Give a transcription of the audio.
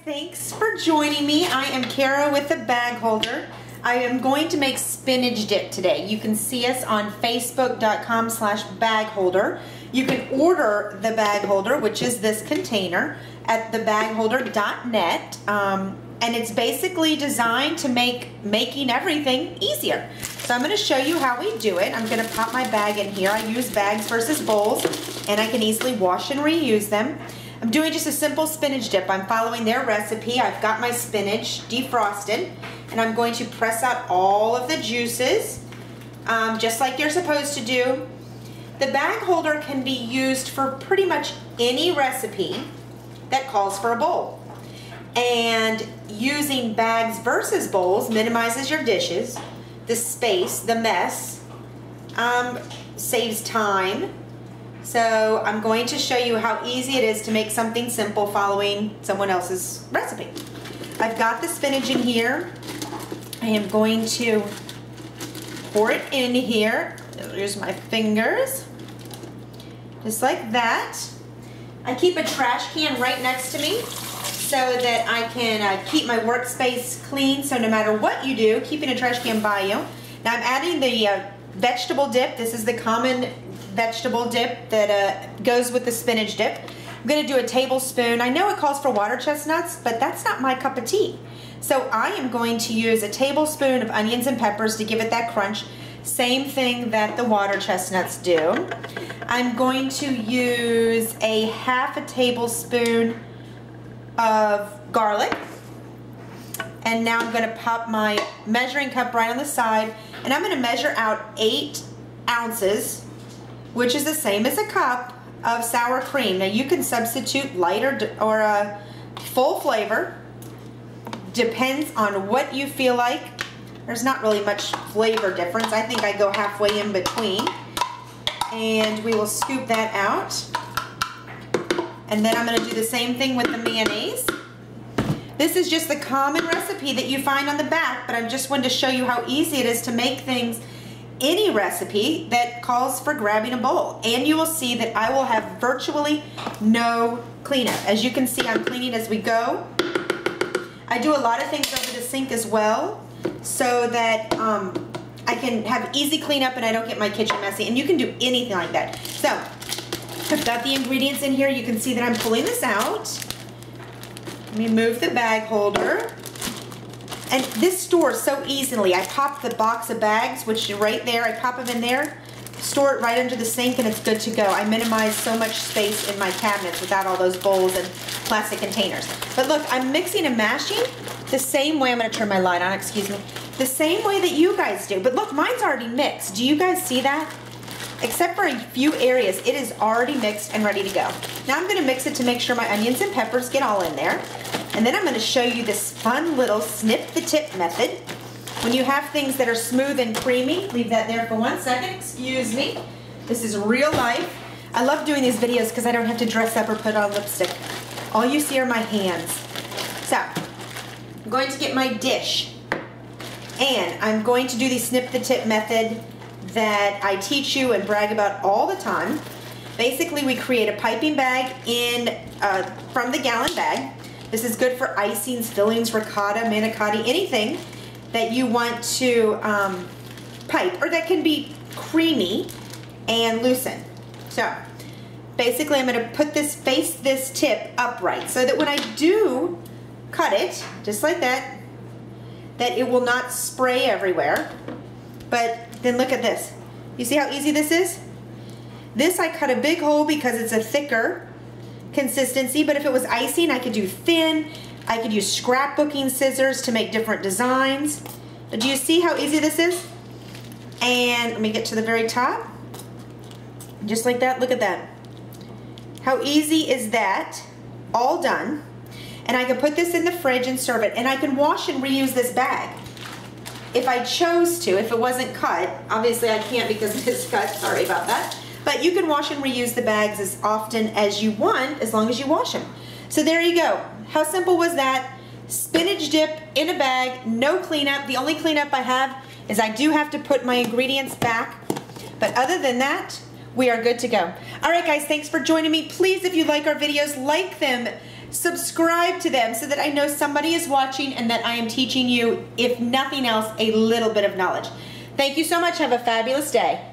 thanks for joining me. I am Kara with the Bag Holder. I am going to make spinach dip today. You can see us on facebook.com/bagholder. You can order the bag holder, which is this container, at thebagholder.net. And it's basically designed to make making everything easier. So I'm going to show you how we do it. I'm going to pop my bag in here. I use bags versus bowls, and I can easily wash and reuse them. I'm doing just a simple spinach dip. I'm following their recipe. I've got my spinach defrosted, and I'm going to press out all of the juices, just like you're supposed to do. The bag holder can be used for pretty much any recipe that calls for a bowl. And using bags versus bowls minimizes your dishes, the space, the mess, saves time. So I'm going to show you how easy it is to make something simple following someone else's recipe. I've got the spinach in here. I am going to pour it in here. Use my fingers, just like that. I keep a trash can right next to me so that I can keep my workspace clean. So no matter what you do, keeping a trash can by you. Now I'm adding the vegetable dip. This is the common vegetable dip that goes with the spinach dip. I'm going to do a tablespoon. I know it calls for water chestnuts, but that's not my cup of tea. So I am going to use a tablespoon of onions and peppers to give it that crunch. Same thing that the water chestnuts do. I'm going to use a half a tablespoon of garlic. And now I'm going to pop my measuring cup right on the side, and I'm going to measure out 8 ounces, which is the same as a cup of sour cream. Now you can substitute light or a full flavor. Depends on what you feel like. There's not really much flavor difference. I think I go halfway in between. And we will scoop that out. And then I'm going to do the same thing with the mayonnaise. This is just the common recipe that you find on the back, but I just wanted to show you how easy it is to make things, any recipe that calls for grabbing a bowl. And you will see that I will have virtually no cleanup. As you can see, I'm cleaning as we go. I do a lot of things over the sink as well, so that I can have easy cleanup and I don't get my kitchen messy. And you can do anything like that. So I've got the ingredients in here. You can see that I'm pulling this out. Let me move the bag holder. And this stores so easily. I pop the box of bags, which is right there. I pop them in there, store it right under the sink, and it's good to go. I minimize so much space in my cabinets without all those bowls and plastic containers. But look, I'm mixing and mashing the same way. I'm going to turn my light on, excuse me. The same way that you guys do. But look, mine's already mixed. Do you guys see that? Except for a few areas, it is already mixed and ready to go. Now I'm going to mix it to make sure my onions and peppers get all in there. And then I'm going to show you this fun little snip the tip method. When you have things that are smooth and creamy, leave that there for 1 second, excuse me. This is real life. I love doing these videos because I don't have to dress up or put on lipstick. All you see are my hands. So, I'm going to get my dish. And I'm going to do the snip the tip method that I teach you and brag about all the time. Basically, we create a piping bag from the gallon bag. This is good for icings, fillings, ricotta, manicotti, anything that you want to pipe, or that can be creamy and loosen. So basically I'm going to put face this tip upright so that when I do cut it, just like that, that it will not spray everywhere. But then look at this. You see how easy this is? This I cut a big hole because it's a thicker consistency, but if it was icing, I could do thin. I could use scrapbooking scissors to make different designs. But do you see how easy this is? And let me get to the very top. Just like that, look at that. How easy is that? All done. And I can put this in the fridge and serve it. And I can wash and reuse this bag if I chose to, if it wasn't cut. Obviously I can't because it is cut, sorry about that. But you can wash and reuse the bags as often as you want, as long as you wash them. So there you go. How simple was that? Spinach dip in a bag, no cleanup. The only cleanup I have is I do have to put my ingredients back. But other than that, we are good to go. All right, guys, thanks for joining me. Please, if you like our videos, like them, subscribe to them so that I know somebody is watching and that I am teaching you, if nothing else, a little bit of knowledge. Thank you so much. Have a fabulous day.